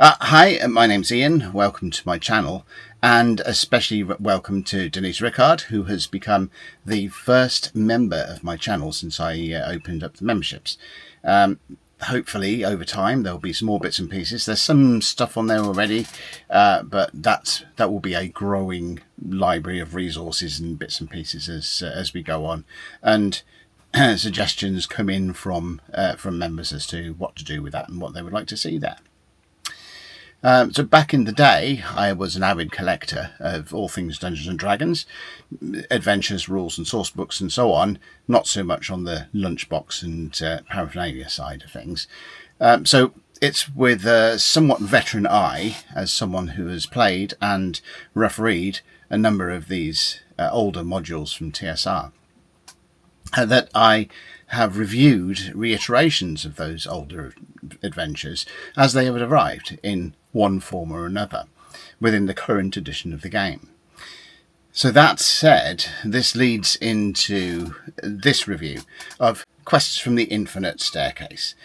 Hi, my name's Ian. Welcome to my channel, and especially welcome to Denise Rickard, who has become the first member of my channel since I opened up the memberships. Hopefully, over time, there'll be some more bits and pieces. There's some stuff on there already, but that will be a growing library of resources and bits and pieces as we go on, and suggestions come in from members as to what to do with that and what they would like to see there. So back in the day, I was an avid collector of all things Dungeons and Dragons, adventures, rules and source books and so on, not so much on the lunchbox and paraphernalia side of things. So it's with a somewhat veteran eye, as someone who has played and refereed a number of these older modules from TSR, that I have reviewed reiterations of those older adventures as they have arrived in one form or another within the current edition of the game. So that said, this leads into this review of Quests from the Infinite Staircase,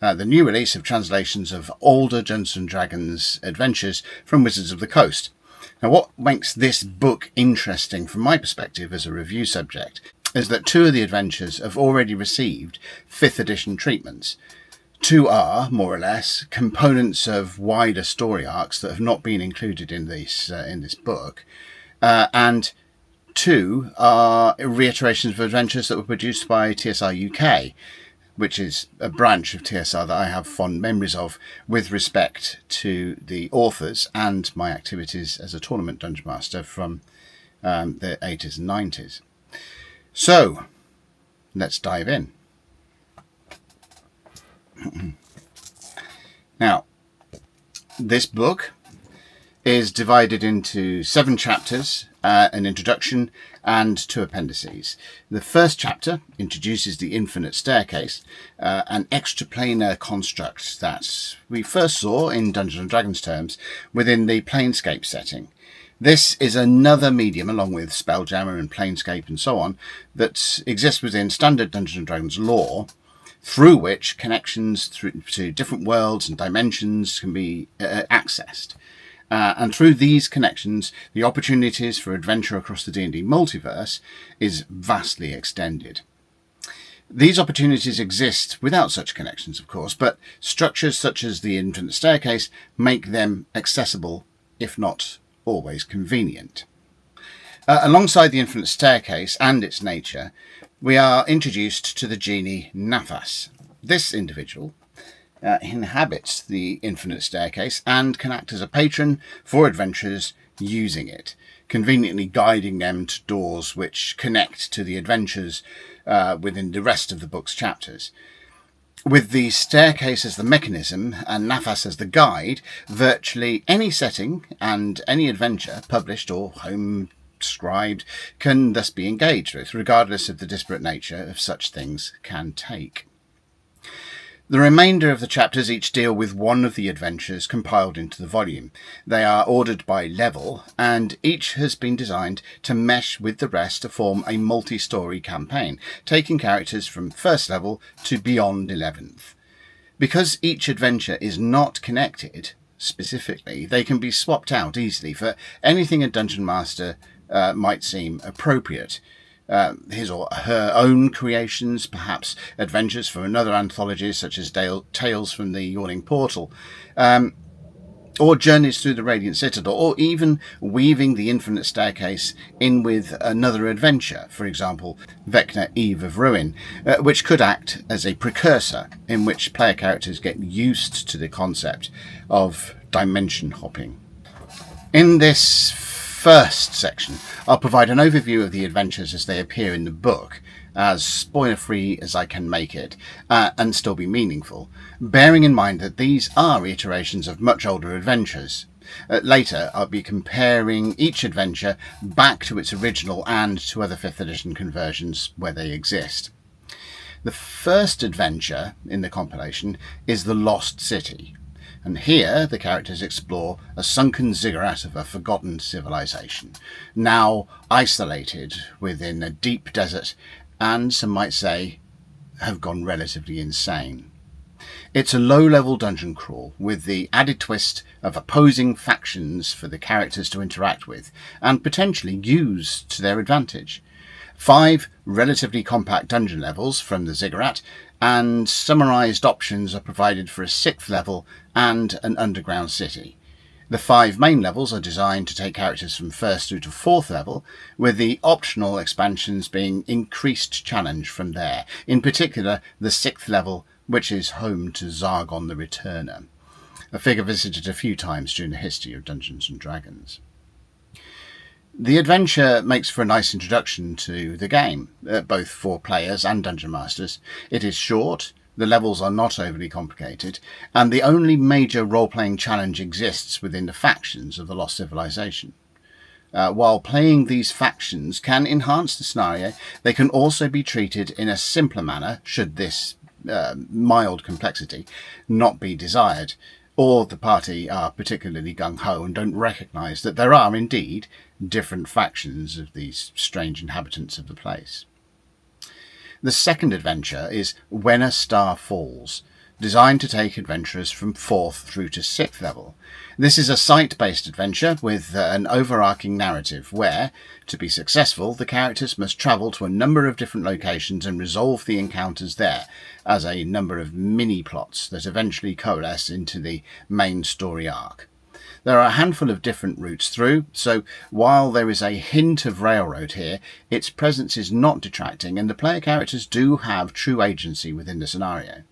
the new release of translations of older Dungeons and Dragons adventures from Wizards of the Coast. Now, what makes this book interesting from my perspective as a review subject is that two of the adventures have already received 5th edition treatments. Two are, more or less, components of wider story arcs that have not been included in this book, and two are reiterations of adventures that were produced by TSR UK, which is a branch of TSR that I have fond memories of with respect to the authors and my activities as a tournament dungeon master from the 80s and 90s. So, let's dive in. Now, this book is divided into 7 chapters, an introduction and 2 appendices. The first chapter introduces the Infinite Staircase, an extraplanar construct that we first saw in Dungeons and Dragons terms within the Planescape setting. This is another medium, along with Spelljammer and Planescape and so on, that exists within standard Dungeons and Dragons lore, through which connections to different worlds and dimensions can be accessed. And through these connections, the opportunities for adventure across the D&D multiverse is vastly extended. These opportunities exist without such connections, of course, but structures such as the Infinite Staircase make them accessible, if not always convenient. Alongside the Infinite Staircase and its nature, we are introduced to the genie Nafas. This individual inhabits the Infinite Staircase and can act as a patron for adventurers using it, conveniently guiding them to doors which connect to the adventures within the rest of the book's chapters. With the staircase as the mechanism and Nafas as the guide, virtually any setting and any adventure, published or home scribed, can thus be engaged with, regardless of the disparate nature of such things can take. The remainder of the chapters each deal with one of the adventures compiled into the volume. They are ordered by level, and each has been designed to mesh with the rest to form a multi-story campaign, taking characters from first level to beyond 11th. Because each adventure is not connected specifically, they can be swapped out easily for anything a dungeon master might seem appropriate. His or her own creations, perhaps adventures from another anthology such as Tales from the Yawning Portal, or Journeys through the Radiant Citadel, or even weaving the Infinite Staircase in with another adventure, for example, Vecna Eve of Ruin, which could act as a precursor in which player characters get used to the concept of dimension hopping. In this first section, I'll provide an overview of the adventures as they appear in the book, as spoiler-free as I can make it, and still be meaningful, bearing in mind that these are reiterations of much older adventures. Later, I'll be comparing each adventure back to its original and to other 5th edition conversions where they exist. The first adventure in the compilation is The Lost City, and here the characters explore a sunken ziggurat of a forgotten civilization, now isolated within a deep desert and, some might say, have gone relatively insane. It's a low-level dungeon crawl with the added twist of opposing factions for the characters to interact with and potentially use to their advantage. 5 relatively compact dungeon levels from the ziggurat, and summarised options are provided for a 6th level and an underground city. The 5 main levels are designed to take characters from 1st through to 4th level, with the optional expansions being increased challenge from there, in particular the 6th level, which is home to Zargon the Returner, a figure visited a few times during the history of Dungeons & Dragons. The adventure makes for a nice introduction to the game, both for players and dungeon masters. It is short, the levels are not overly complicated, and the only major role-playing challenge exists within the factions of the Lost Civilization. While playing these factions can enhance the scenario, they can also be treated in a simpler manner should this mild complexity not be desired, or the party are particularly gung-ho and don't recognise that there are indeed different factions of these strange inhabitants of the place. The second adventure is When a Star Falls, designed to take adventurers from 4th through to 6th level. This is a site-based adventure with an overarching narrative where, to be successful, the characters must travel to a number of different locations and resolve the encounters there, as a number of mini-plots that eventually coalesce into the main story arc. There are a handful of different routes through, so while there is a hint of railroad here, its presence is not detracting, and the player characters do have true agency within the scenario.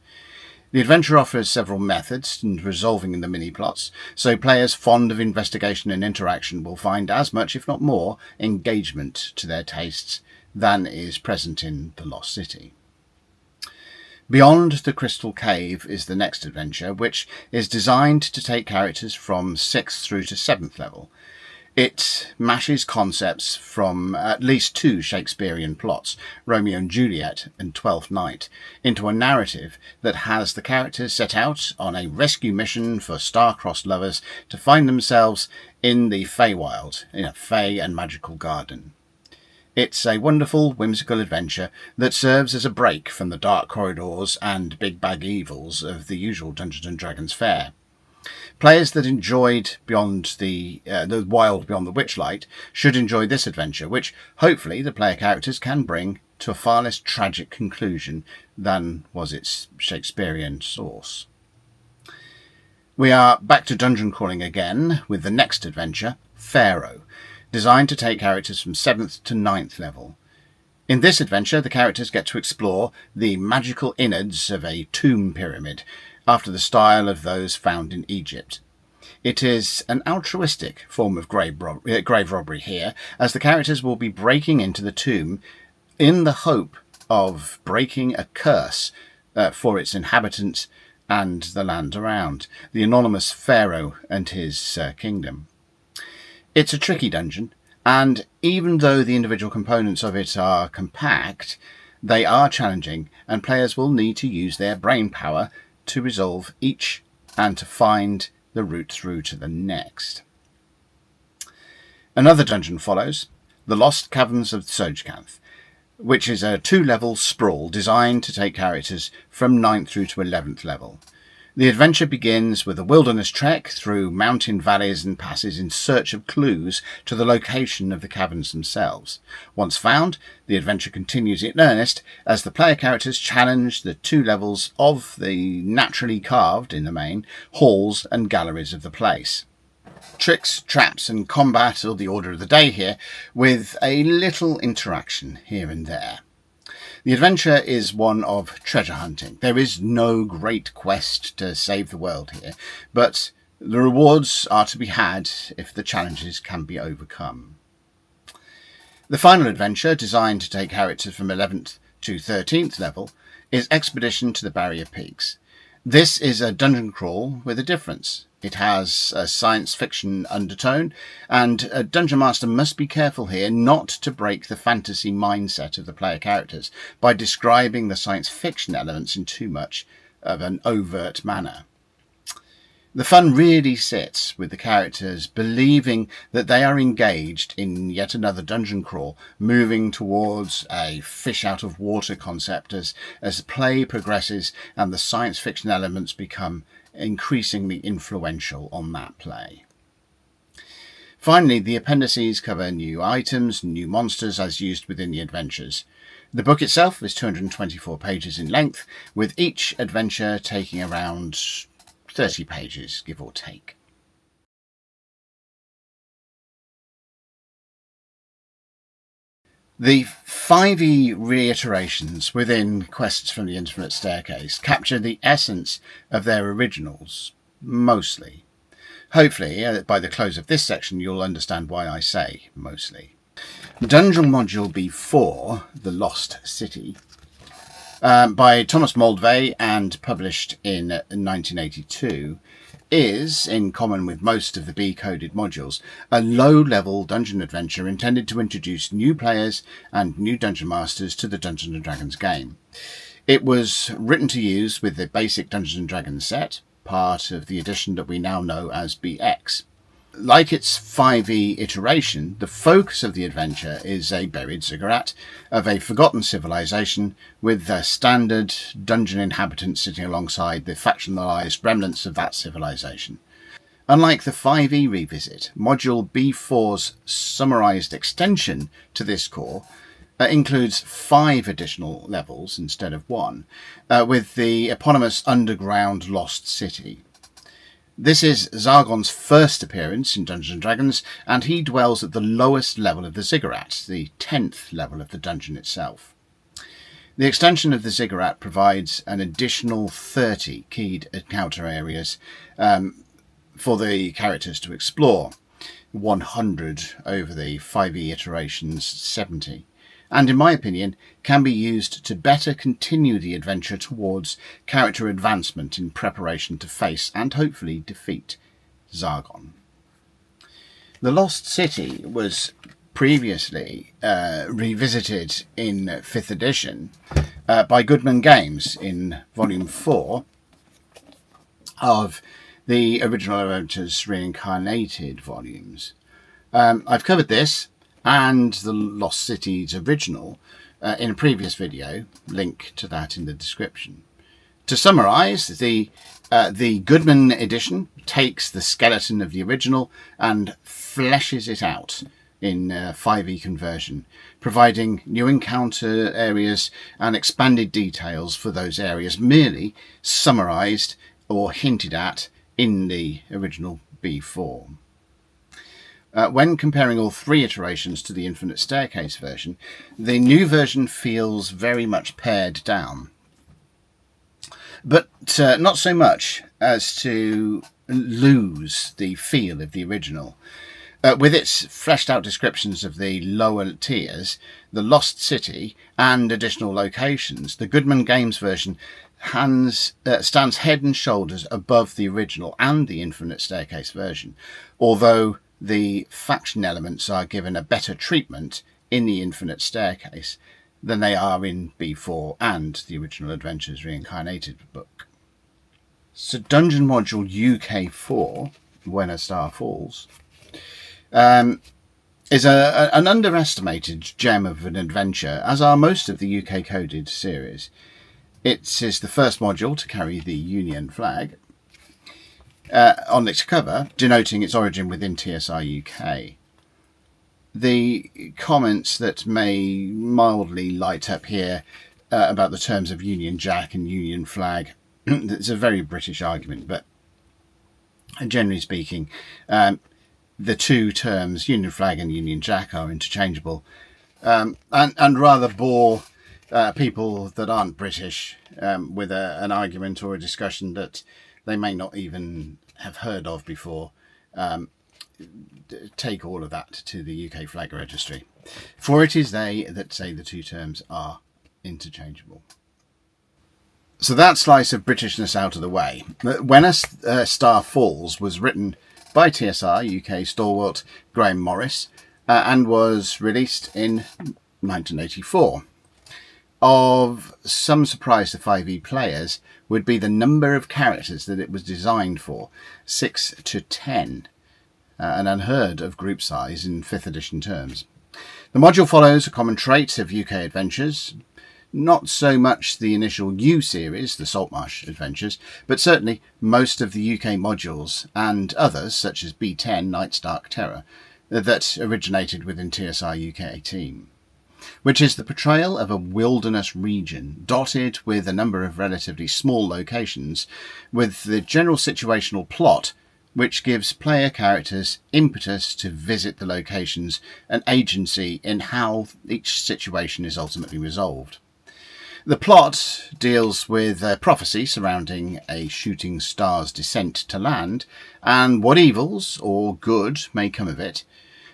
The adventure offers several methods in resolving the mini-plots, so players fond of investigation and interaction will find as much, if not more, engagement to their tastes than is present in The Lost City. Beyond the Crystal Cave is the next adventure, which is designed to take characters from 6th through to 7th level. It mashes concepts from at least 2 Shakespearean plots, Romeo and Juliet and Twelfth Night, into a narrative that has the characters set out on a rescue mission for star-crossed lovers to find themselves in the Feywild, in a fey and magical garden. It's a wonderful, whimsical adventure that serves as a break from the dark corridors and big bag evils of the usual Dungeons & Dragons fare. Players that enjoyed Beyond the Wild Beyond the Witchlight should enjoy this adventure, which hopefully the player characters can bring to a far less tragic conclusion than was its Shakespearean source. We are back to dungeon crawling again with the next adventure, Pharaoh, designed to take characters from 7th to 9th level. In this adventure, the characters get to explore the magical innards of a tomb pyramid, after the style of those found in Egypt. It is an altruistic form of grave robbery here, as the characters will be breaking into the tomb in the hope of breaking a curse for its inhabitants and the land around, the anonymous pharaoh and his kingdom. It's a tricky dungeon, and even though the individual components of it are compact, they are challenging, and players will need to use their brain power to resolve each and to find the route through to the next. Another dungeon follows, The Lost Caverns of Sojkanth, which is a 2-level sprawl designed to take characters from 9th through to 11th level. The adventure begins with a wilderness trek through mountain valleys and passes in search of clues to the location of the caverns themselves. Once found, the adventure continues in earnest as the player characters challenge the 2 levels of the naturally carved, in the main, halls and galleries of the place. Tricks, traps and combat are the order of the day here, with a little interaction here and there. The adventure is one of treasure hunting. There is no great quest to save the world here, but the rewards are to be had if the challenges can be overcome. The final adventure, designed to take characters from 11th to 13th level, is Expedition to the Barrier Peaks. This is a dungeon crawl with a difference. It has a science fiction undertone, and a dungeon master must be careful here not to break the fantasy mindset of the player characters by describing the science fiction elements in too much of an overt manner. The fun really sits with the characters believing that they are engaged in yet another dungeon crawl, moving towards a fish out of water concept as play progresses and the science fiction elements become increasingly influential on that play. Finally, the appendices cover new items, new monsters as used within the adventures. The book itself is 224 pages in length, with each adventure taking around 30 pages, give or take. The 5e reiterations within Quests from the Infinite Staircase capture the essence of their originals, mostly. Hopefully, by the close of this section, you'll understand why I say mostly. Dungeon Module B4, The Lost City, by Thomas Moldvay and published in 1982, is, in common with most of the B-coded modules, a low-level dungeon adventure intended to introduce new players and new dungeon masters to the Dungeons & Dragons game. It was written to use with the basic Dungeons & Dragons set, part of the edition that we now know as BX. Like its 5e iteration, the focus of the adventure is a buried ziggurat of a forgotten civilization with the standard dungeon inhabitants sitting alongside the factionalized remnants of that civilization. Unlike the 5e revisit, Module B4's summarized extension to this core includes 5 additional levels instead of 1, with the eponymous underground Lost City. This is Zargon's first appearance in Dungeons & Dragons, and he dwells at the lowest level of the ziggurat, the 10th level of the dungeon itself. The extension of the ziggurat provides an additional 30 keyed encounter areas for the characters to explore, 100 over the 5e iteration's 70. And in my opinion, can be used to better continue the adventure towards character advancement in preparation to face and hopefully defeat Zargon. The Lost City was previously revisited in 5th edition by Goodman Games in Volume 4 of the Original Adventures Reincarnated volumes. I've covered this and the Lost City's original in a previous video, link to that in the description. To summarise, the Goodman edition takes the skeleton of the original and fleshes it out in 5e conversion, providing new encounter areas and expanded details for those areas, merely summarised or hinted at in the original B4. When comparing all 3 iterations to the Infinite Staircase version, the new version feels very much pared down. But not so much as to lose the feel of the original. With its fleshed out descriptions of the lower tiers, the Lost City and additional locations, the Goodman Games version stands head and shoulders above the original and the Infinite Staircase version, although the faction elements are given a better treatment in the Infinite Staircase than they are in B4 and the Original Adventures Reincarnated book. So Dungeon Module UK4, When a Star Falls, is an underestimated gem of an adventure, as are most of the UK coded series. It is the first module to carry the Union flag on its cover, denoting its origin within TSR UK. The comments that may mildly light up here about the terms of Union Jack and Union Flag, it's a very British argument, but generally speaking, the two terms, Union Flag and Union Jack, are interchangeable, and rather bore people that aren't British with an argument or a discussion that they may not even have heard of before. Take all of that to the UK Flag Registry, for it is they that say the two terms are interchangeable. So that slice of Britishness out of the way, When a Star Falls was written by TSR UK stalwart Graham Morris and was released in 1984. of some surprise to 5e players would be the number of characters that it was designed for, 6 to 10, an unheard of group size in 5th edition terms. The module follows a common trait of UK adventures, not so much the initial U series, the Saltmarsh adventures, but certainly most of the UK modules and others, such as B10, Night's Dark Terror, that originated within TSR UK team, which is the portrayal of a wilderness region dotted with a number of relatively small locations, with the general situational plot which gives player characters impetus to visit the locations and agency in how each situation is ultimately resolved. The plot deals with a prophecy surrounding a shooting star's descent to land and what evils or good may come of it.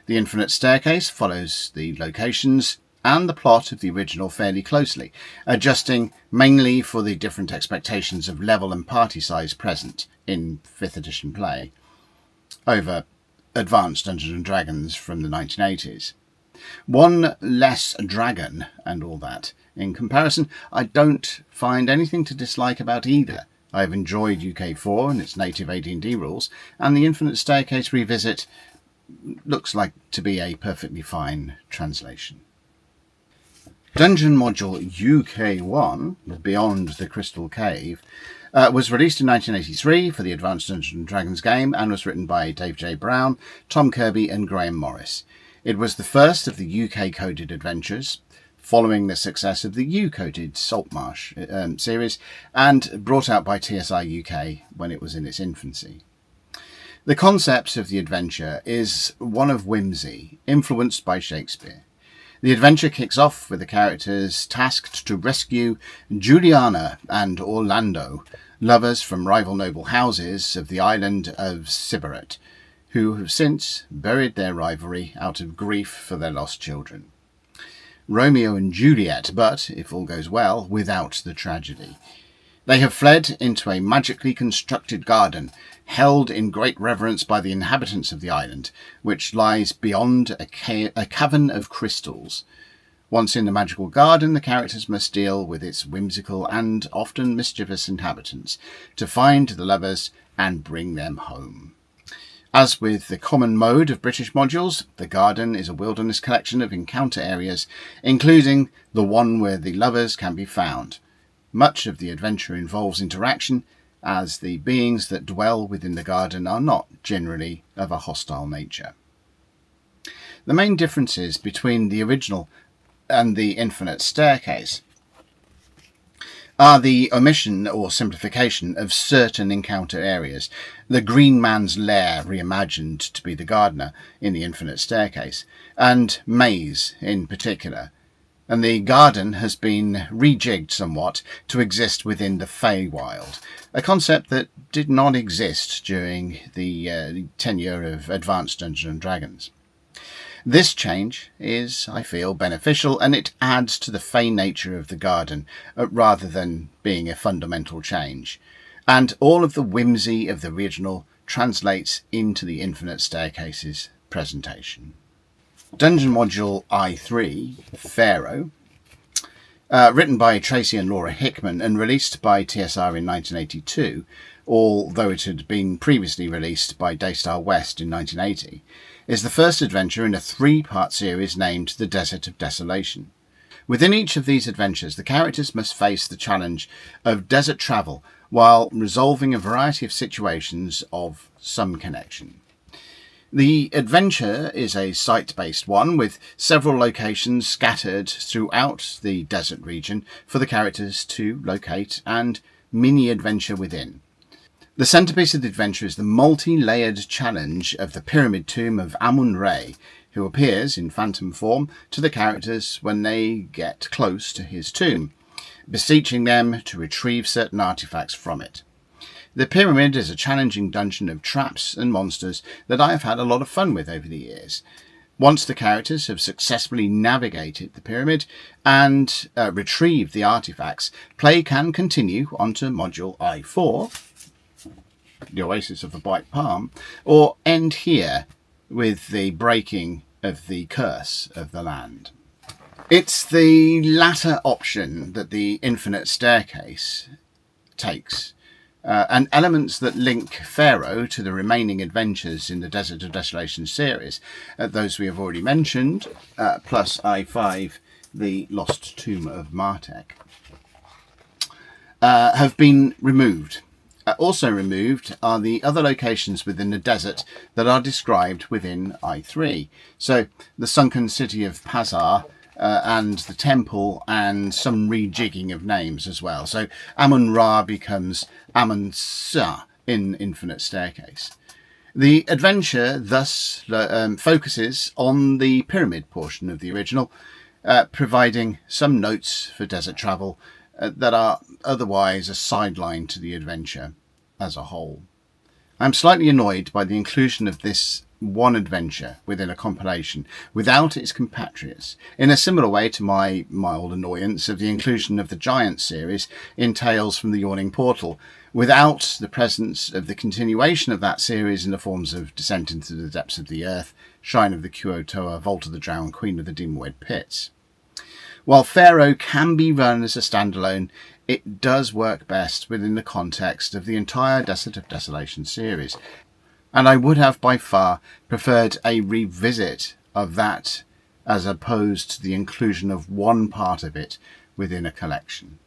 The Infinite Staircase follows the locations and the plot of the original fairly closely, adjusting mainly for the different expectations of level and party size present in 5th edition play over Advanced Dungeons & Dragons from the 1980s. One less dragon and all that. In comparison, I don't find anything to dislike about either. I have enjoyed UK4 and its native AD&D rules, and the Infinite Staircase revisit looks like to be a perfectly fine translation. Dungeon Module UK1, Beyond the Crystal Cave, was released in 1983 for the Advanced Dungeons & Dragons game and was written by Dave J. Brown, Tom Kirby and Graham Morris. It was the first of the UK-coded adventures, following the success of the U-coded Saltmarsh series, and brought out by TSR UK when it was in its infancy. The concept of the adventure is one of whimsy, influenced by Shakespeare. The adventure kicks off with the characters tasked to rescue Juliana and Orlando, lovers from rival noble houses of the island of Sybarit, who have since buried their rivalry out of grief for their lost children. Romeo and Juliet, but, if all goes well, without the tragedy. They have fled into a magically constructed garden, held in great reverence by the inhabitants of the island, which lies beyond a cavern of crystals. Once in the magical garden, the characters must deal with its whimsical and often mischievous inhabitants to find the lovers and bring them home. As with the common mode of British modules, the garden is a wilderness collection of encounter areas, including the one where the lovers can be found. Much of the adventure involves interaction, as the beings that dwell within the garden are not generally of a hostile nature. The main differences between the original and the Infinite Staircase are the omission or simplification of certain encounter areas, the Green Man's Lair reimagined to be the gardener in the Infinite Staircase, and Maze in particular. And the garden has been rejigged somewhat to exist within the Feywild, a concept that did not exist during the tenure of Advanced Dungeons & Dragons. This change is, I feel, beneficial, and it adds to the Fey nature of the garden, rather than being a fundamental change. And all of the whimsy of the original translates into the Infinite Staircase's presentation. Dungeon Module I3, Pharaoh, written by Tracy and Laura Hickman and released by TSR in 1982, although it had been previously released by Daystar West in 1980, is the first adventure in a 3-part series named The Desert of Desolation. Within each of these adventures, the characters must face the challenge of desert travel while resolving a variety of situations of some connection. The adventure is a site-based one with several locations scattered throughout the desert region for the characters to locate and mini-adventure within. The centrepiece of the adventure is the multi-layered challenge of the Pyramid Tomb of Amun-Re, who appears in phantom form to the characters when they get close to his tomb, beseeching them to retrieve certain artifacts from it. The Pyramid is a challenging dungeon of traps and monsters that I have had a lot of fun with over the years. Once the characters have successfully navigated the Pyramid and retrieved the artifacts, play can continue onto Module I4, the Oasis of the White Palm, or end here with the breaking of the curse of the land. It's the latter option that the Infinite Staircase takes, and elements that link Pharaoh to the remaining adventures in the Desert of Desolation series, those we have already mentioned, plus I5, the Lost Tomb of Martek, have been removed. Also removed are the other locations within the desert that are described within I3. So the sunken city of Pazar, and the temple, and some rejigging of names as well. So Amun-Ra becomes Amun-Sa in Infinite Staircase. The adventure thus focuses on the pyramid portion of the original, providing some notes for desert travel that are otherwise a sideline to the adventure as a whole. I'm slightly annoyed by the inclusion of this one adventure within a compilation without its compatriots, in a similar way to my mild annoyance of the inclusion of the Giant series in Tales from the Yawning Portal, without the presence of the continuation of that series in the forms of Descent into the Depths of the Earth, Shrine of the Kuo-Toa, Vault of the Drowned, Queen of the Demon-Wed Pits. While Pharaoh can be run as a standalone, it does work best within the context of the entire Desert of Desolation series, and I would have by far preferred a revisit of that as opposed to the inclusion of one part of it within a collection.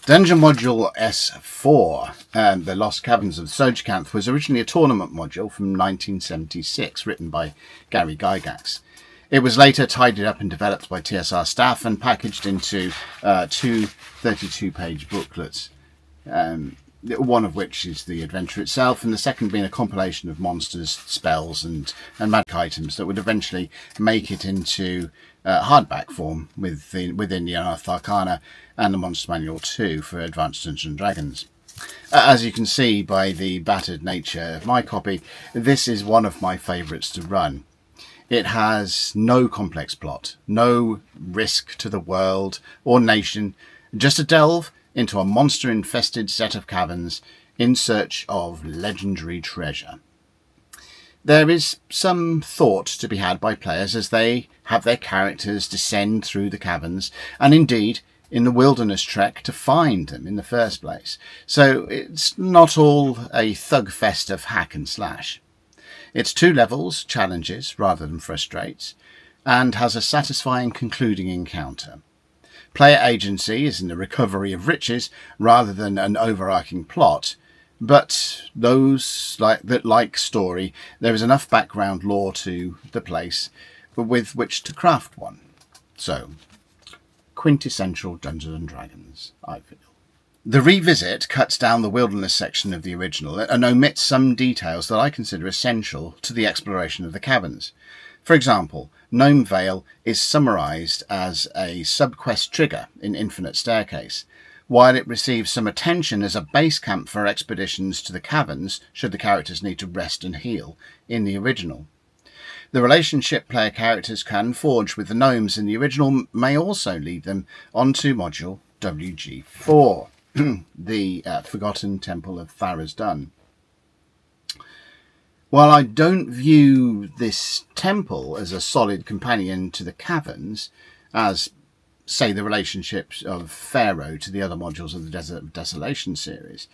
Dungeon Module S4, The Lost Caverns of Sojkanth, was originally a tournament module from 1976, written by Gary Gygax. It was later tidied up and developed by TSR staff and packaged into two 32-page booklets, one of which is the adventure itself, and the second being a compilation of monsters, spells, and magic items that would eventually make it into hardback form within the Unearthed Arcana and the Monster Manual 2 for Advanced Dungeons & Dragons. As you can see by the battered nature of my copy, this is one of my favourites to run. It has no complex plot, no risk to the world or nation, just a delve into a monster-infested set of caverns in search of legendary treasure. There is some thought to be had by players as they have their characters descend through the caverns, and indeed in the wilderness trek to find them in the first place. So it's not all a thug fest of hack and slash. It's 2 levels, challenges rather than frustrates, and has a satisfying concluding encounter. Player agency is in the recovery of riches rather than an overarching plot, but those that like story, there is enough background lore to the place with which to craft one. So, quintessential Dungeons & Dragons, I feel. The revisit cuts down the wilderness section of the original and omits some details that I consider essential to the exploration of the caverns. For example, Gnome Vale is summarised as a sub-quest trigger in Infinite Staircase, while it receives some attention as a base camp for expeditions to the caverns should the characters need to rest and heal in the original. The relationship player characters can forge with the gnomes in the original may also lead them onto module WG4, the Forgotten Temple of Tharizdun. While I don't view this temple as a solid companion to the caverns, as, say, the relationships of Pharaoh to the other modules of the Desert of Desolation series,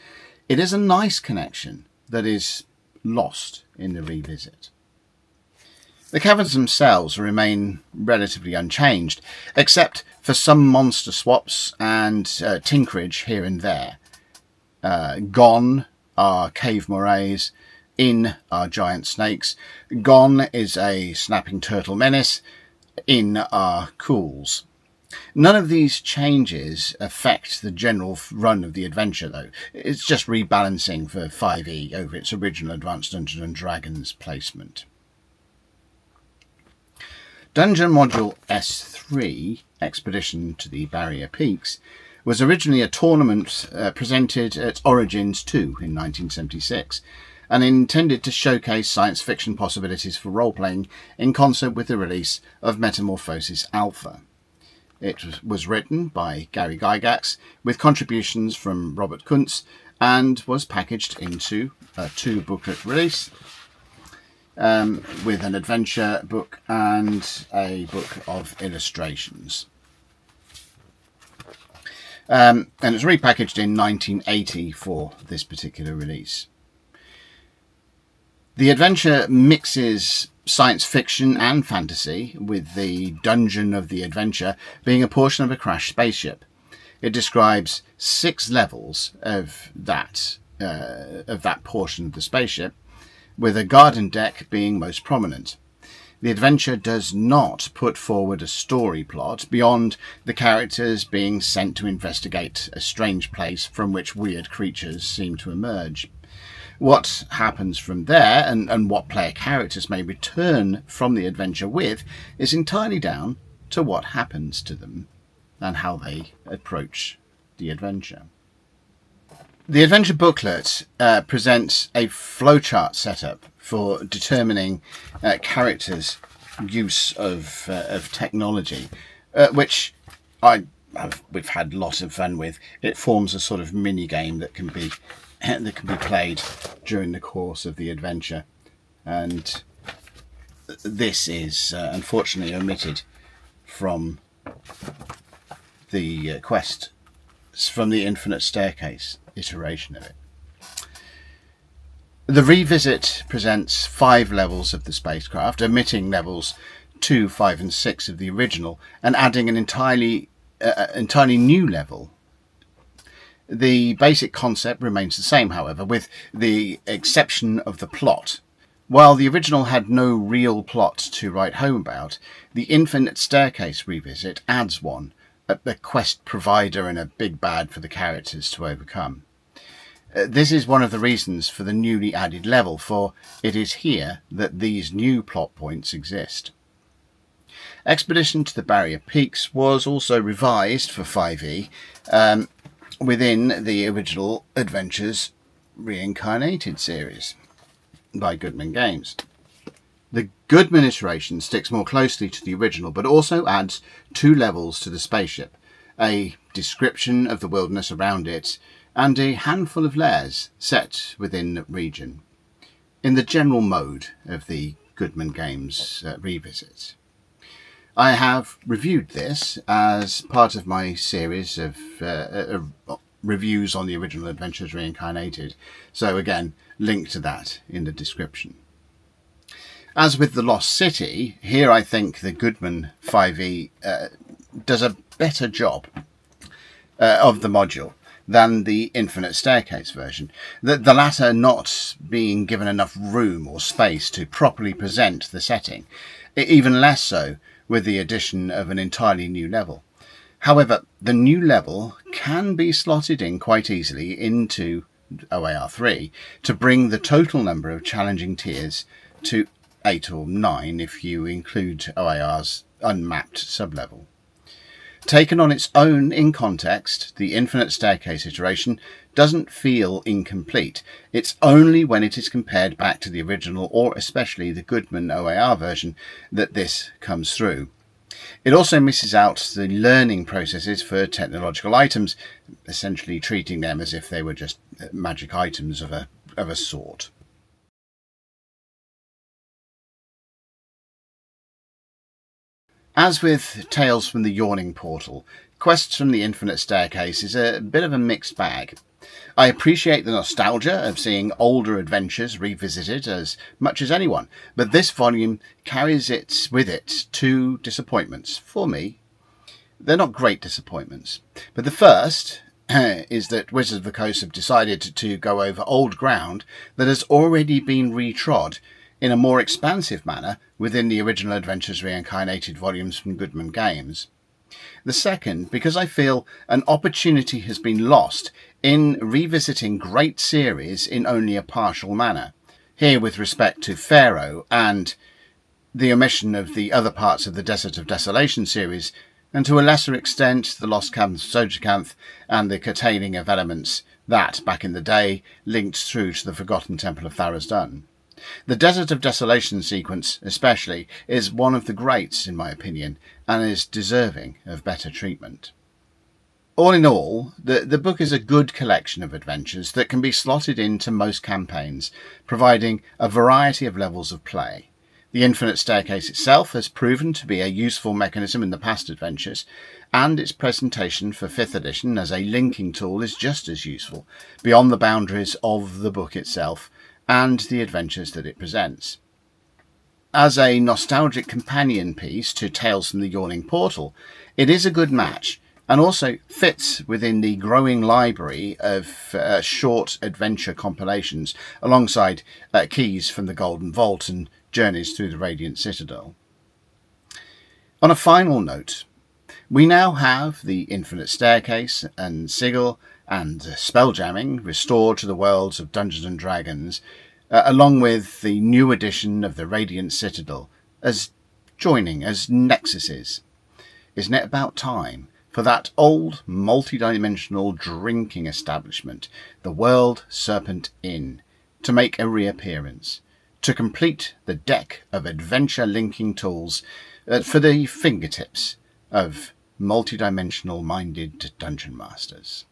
it is a nice connection that is lost in the revisit. The caverns themselves remain relatively unchanged, except for some monster swaps and tinkerage here and there. Gone are cave morays, in are giant snakes, gone is a snapping turtle menace, in are cools. None of these changes affect the general run of the adventure, though. It's just rebalancing for 5e over its original Advanced Dungeons & Dragons placement. Dungeon Module S3, Expedition to the Barrier Peaks, was originally a tournament presented at Origins 2 in 1976, and intended to showcase science fiction possibilities for role-playing in concert with the release of Metamorphosis Alpha. It was written by Gary Gygax, with contributions from Robert Kuntz, and was packaged into a 2-booklet release, with an adventure book and a book of illustrations. and it was repackaged in 1980 for this particular release. The adventure mixes science fiction and fantasy, with the dungeon of the adventure being a portion of a crashed spaceship. It describes 6 levels of that portion of the spaceship, with a garden deck being most prominent. The adventure does not put forward a story plot beyond the characters being sent to investigate a strange place from which weird creatures seem to emerge. What happens from there, and what player characters may return from the adventure with, is entirely down to what happens to them and how they approach the adventure. The adventure booklet presents a flowchart setup for determining characters' use of technology, which we've had lots of fun with. It forms a sort of mini game that can be played during the course of the adventure, and this is unfortunately omitted from the quest, from the Infinite Staircase iteration of it. The revisit presents 5 levels of the spacecraft, omitting levels 2, 5 and 6 of the original, and adding an entirely new level. The basic concept remains the same, however, with the exception of the plot. While the original had no real plot to write home about, the Infinite Staircase revisit adds one, a quest provider and a big bad for the characters to overcome. This is one of the reasons for the newly added level, for it is here that these new plot points exist. Expedition to the Barrier Peaks was also revised for 5e within the original Adventures Reincarnated series by Goodman Games. The Goodman iteration sticks more closely to the original, but also adds 2 levels to the spaceship, a description of the wilderness around it, and a handful of layers set within the region, in the general mode of the Goodman Games revisits. I have reviewed this as part of my series of reviews on the original Adventures Reincarnated, so again, link to that in the description. As with the Lost City, here I think the Goodman 5e does a better job of the module than the Infinite Staircase version, the latter not being given enough room or space to properly present the setting, even less so with the addition of an entirely new level. However, the new level can be slotted in quite easily into OAR 3 to bring the total number of challenging tiers to 8 or 9 if you include OAR's unmapped sublevel. Taken on its own in context, the Infinite Staircase iteration doesn't feel incomplete. It's only when it is compared back to the original, or especially the Goodman OAR version, that this comes through. It also misses out the learning processes for technological items, essentially treating them as if they were just magic items of a sort. As with Tales from the Yawning Portal, Quests from the Infinite Staircase is a bit of a mixed bag. I appreciate the nostalgia of seeing older adventures revisited as much as anyone, but this volume carries with it 2 disappointments for me. They're not great disappointments, but the first is that Wizards of the Coast have decided to go over old ground that has already been retrod in a more expansive manner within the original Adventures Reincarnated volumes from Goodman Games. The second, because I feel an opportunity has been lost in revisiting great series in only a partial manner, here with respect to Pharaoh and the omission of the other parts of the Desert of Desolation series, and to a lesser extent the Lost Caverns of Sojourcanth and the curtailing of elements that, back in the day, linked through to the Forgotten Temple of Tharizdun. The Desert of Desolation sequence, especially, is one of the greats, in my opinion, and is deserving of better treatment. All in all, the book is a good collection of adventures that can be slotted into most campaigns, providing a variety of levels of play. The infinite staircase itself has proven to be a useful mechanism in the past adventures, and its presentation for 5th edition as a linking tool is just as useful, beyond the boundaries of the book itself and the adventures that it presents. As a nostalgic companion piece to Tales from the Yawning Portal, it is a good match, and also fits within the growing library of short adventure compilations alongside Keys from the Golden Vault and Journeys through the Radiant Citadel. On a final note, we now have the Infinite Staircase and Sigil and Spelljamming restored to the worlds of Dungeons and Dragons, along with the new edition of the Radiant Citadel as joining as nexuses. Isn't it about time for that old multi-dimensional drinking establishment, the World Serpent Inn, to make a reappearance, to complete the deck of adventure linking tools for the fingertips of multi-dimensional minded dungeon masters?